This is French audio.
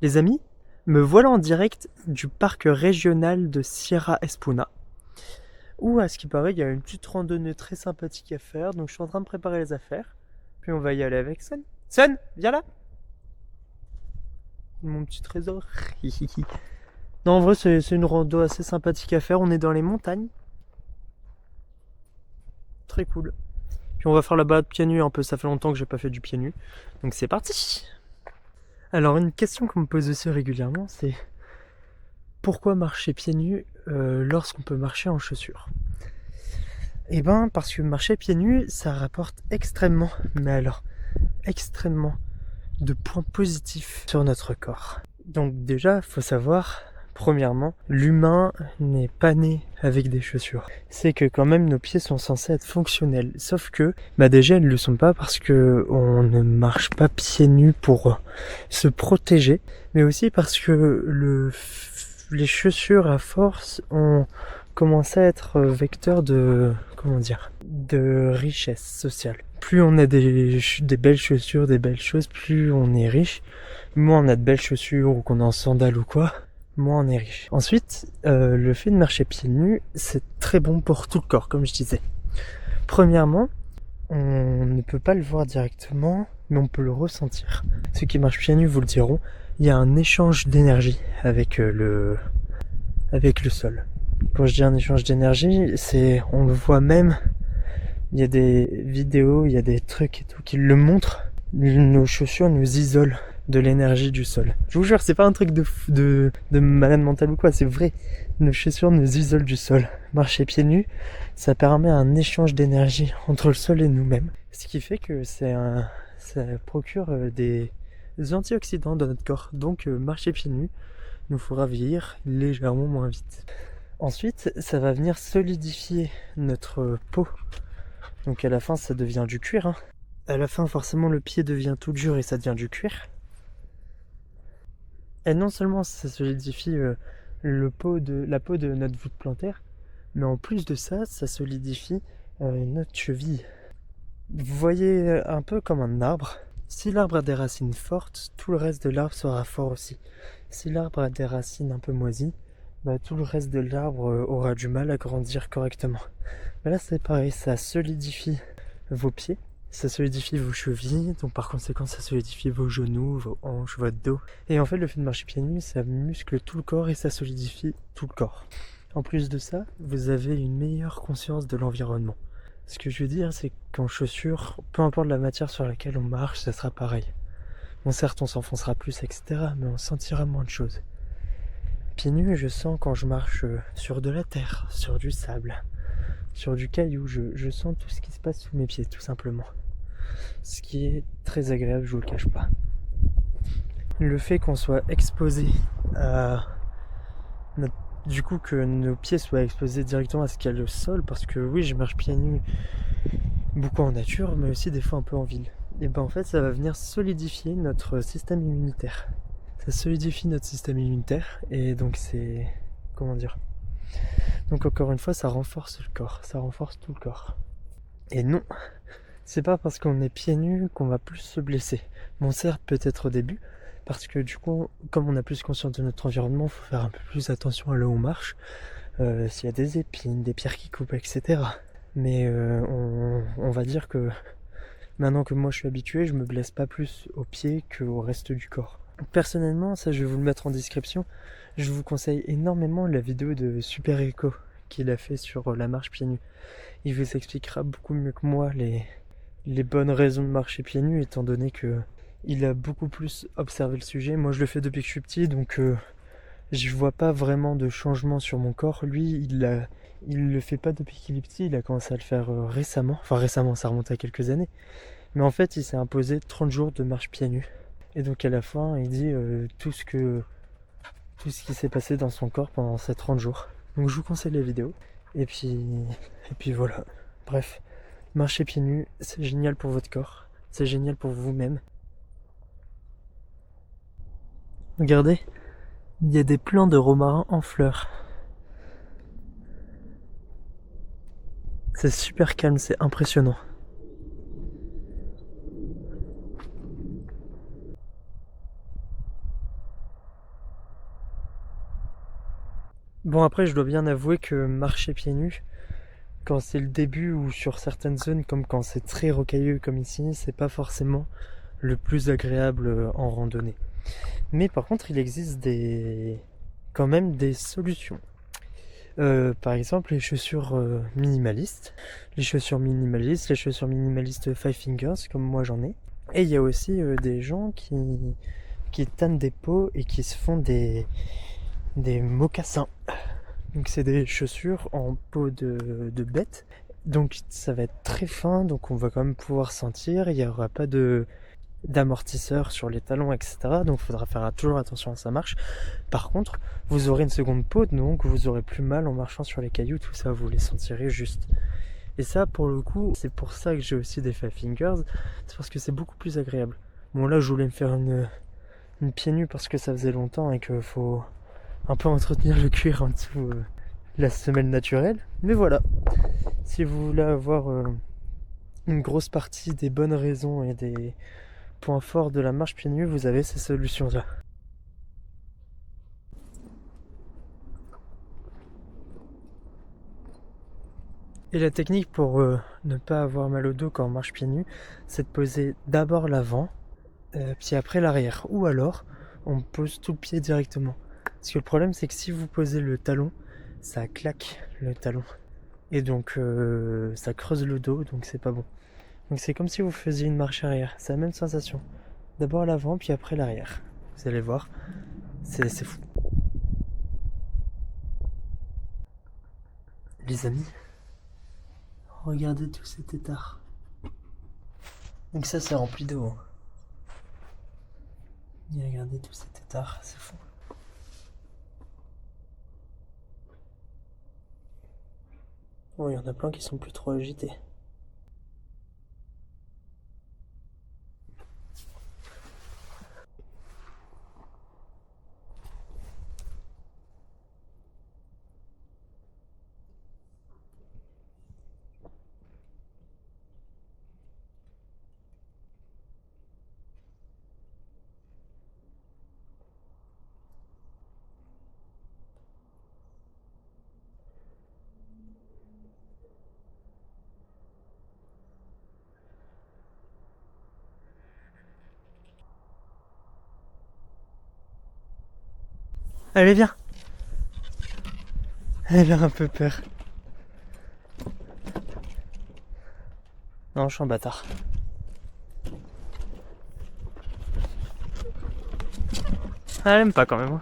Les amis, me voilà en direct du parc régional de Sierra Espuna, où à ce qui paraît il y a une petite randonnée très sympathique à faire, donc je suis en train de préparer les affaires, puis on va y aller avec Sun. Sun, viens là. Mon petit trésor. Non, en vrai c'est une rando assez sympathique à faire, on est dans les montagnes, très cool. Puis on va faire la balade pieds nus un peu, ça fait longtemps que j'ai pas fait du pied nu, donc c'est parti. Alors une question qu'on me pose aussi régulièrement, c'est pourquoi marcher pieds nus lorsqu'on peut marcher en chaussures? Eh ben, parce que marcher pieds nus, ça rapporte extrêmement, mais alors extrêmement, de points positifs sur notre corps. Donc déjà, faut savoir, premièrement, l'humain n'est pas né avec des chaussures. C'est que quand même nos pieds sont censés être fonctionnels. Sauf que, déjà ils ne le sont pas parce que on ne marche pas pieds nus pour se protéger, mais aussi parce que les chaussures à force ont commencé à être vecteurs de, comment dire, de richesse sociale. Plus on a des belles chaussures, des belles choses, plus on est riche. Moins on a de belles chaussures ou qu'on est en sandales ou quoi, moins on est riche. Ensuite, le fait de marcher pieds nus, c'est très bon pour tout le corps, comme je disais. Premièrement, on ne peut pas le voir directement, mais on peut le ressentir. Ceux qui marchent pieds nus vous le diront, il y a un échange d'énergie avec le sol. Quand je dis un échange d'énergie, on le voit même, il y a des vidéos, il y a des trucs et tout qui le montrent. Nos chaussures nous isolent de l'énergie du sol. Je vous jure, c'est pas un truc de malade mental ou quoi, c'est vrai. Nos chaussures nous isolent du sol. Marcher pieds nus, ça permet un échange d'énergie entre le sol et nous-mêmes. Ce qui fait que ça procure des antioxydants dans notre corps. Donc marcher pieds nus nous fera vieillir légèrement moins vite. Ensuite, ça va venir solidifier notre peau. Donc à la fin, ça devient du cuir. Hein. À la fin, forcément, le pied devient tout dur et ça devient du cuir. Et non seulement ça solidifie la peau de notre voûte plantaire, mais en plus de ça, ça solidifie notre cheville. Vous voyez un peu comme un arbre. Si l'arbre a des racines fortes, tout le reste de l'arbre sera fort aussi. Si l'arbre a des racines un peu moisies, tout le reste de l'arbre aura du mal à grandir correctement. Mais là c'est pareil, ça solidifie vos pieds, ça solidifie vos chevilles, donc par conséquent ça solidifie vos genoux, vos hanches, votre dos. Et en fait le fait de marcher pieds nus, ça muscle tout le corps et ça solidifie tout le corps. En plus de ça, vous avez une meilleure conscience de l'environnement. Ce que je veux dire, c'est qu'en chaussures, peu importe la matière sur laquelle on marche, ça sera pareil. Bon certes on s'enfoncera plus, etc., mais on sentira moins de choses. Pieds nus, je sens quand je marche sur de la terre, sur du sable, sur du caillou, je sens tout ce qui se passe sous mes pieds, tout simplement. Ce qui est très agréable, je vous le cache pas. Le fait qu'on soit exposé à du coup que nos pieds soient exposés directement à ce qu'il y a le sol, parce que oui, je marche pieds nus beaucoup en nature, mais aussi des fois un peu en ville. Et en fait, ça va venir solidifier notre système immunitaire. Ça solidifie notre système immunitaire, et donc c'est... comment dire ? Donc encore une fois, ça renforce le corps, ça renforce tout le corps. Et non, c'est pas parce qu'on est pieds nus qu'on va plus se blesser. Bon certes, peut-être au début, parce que du coup, comme on a plus conscience de notre environnement, il faut faire un peu plus attention à là où on marche. S'il y a des épines, des pierres qui coupent, etc. Mais on va dire que maintenant que moi je suis habitué, je me blesse pas plus aux pieds qu'au reste du corps. Personnellement, ça je vais vous le mettre en description, je vous conseille énormément la vidéo de Super Echo qu'il a fait sur la marche pieds nus. Il vous expliquera beaucoup mieux que moi les bonnes raisons de marcher pieds nus, étant donné que il a beaucoup plus observé le sujet. Moi je le fais depuis que je suis petit, donc je vois pas vraiment de changement sur mon corps. Lui, il le fait pas depuis qu'il est petit, il a commencé à le faire récemment. Enfin récemment, ça remonte à quelques années. Mais en fait, il s'est imposé 30 jours de marche pieds nus. Et donc à la fin, il dit tout ce qui s'est passé dans son corps pendant ces 30 jours. Donc je vous conseille la vidéo. Et puis voilà. Bref, marcher pieds nus, c'est génial pour votre corps. C'est génial pour vous-même. Regardez, il y a des plants de romarin en fleurs. C'est super calme, c'est impressionnant. Bon, après, je dois bien avouer que marcher pieds nus, quand c'est le début ou sur certaines zones, comme quand c'est très rocailleux comme ici, c'est pas forcément le plus agréable en randonnée. Mais par contre, il existe quand même des solutions. Par exemple, les chaussures minimalistes. Les chaussures minimalistes Five Fingers, comme moi j'en ai. Et il y a aussi des gens qui tannent des peaux et qui se font des mocassins. Donc c'est des chaussures en peau de bête. Donc ça va être très fin, donc on va quand même pouvoir sentir. Il n'y aura pas d'amortisseur sur les talons, etc. Donc il faudra faire toujours attention à sa marche. Par contre, vous aurez une seconde peau, donc vous aurez plus mal en marchant sur les cailloux, tout ça, vous les sentirez juste. Et ça, pour le coup, c'est pour ça que j'ai aussi des Five Fingers, c'est parce que c'est beaucoup plus agréable. Bon, là, je voulais me faire une pieds nus parce que ça faisait longtemps et qu'il faut un peu entretenir le cuir en dessous la semelle naturelle. Mais voilà, si vous voulez avoir une grosse partie des bonnes raisons et des points forts de la marche pieds nus, vous avez ces solutions-là. Et la technique pour ne pas avoir mal au dos quand on marche pieds nus, c'est de poser d'abord l'avant, puis après l'arrière. Ou alors, on pose tout le pied directement. Parce que le problème, c'est que si vous posez le talon, ça claque le talon. Et donc, ça creuse le dos, donc c'est pas bon. Donc c'est comme si vous faisiez une marche arrière. C'est la même sensation. D'abord l'avant, puis après l'arrière. Vous allez voir, c'est fou. Les amis, regardez tout cet étard. Donc ça, c'est rempli d'eau. Et regardez tout cet étard, c'est fou. Bon, il y en a plein qui sont plus trop agités. Allez, viens. Elle a un peu peur. Non, je suis un bâtard. Elle aime pas quand même.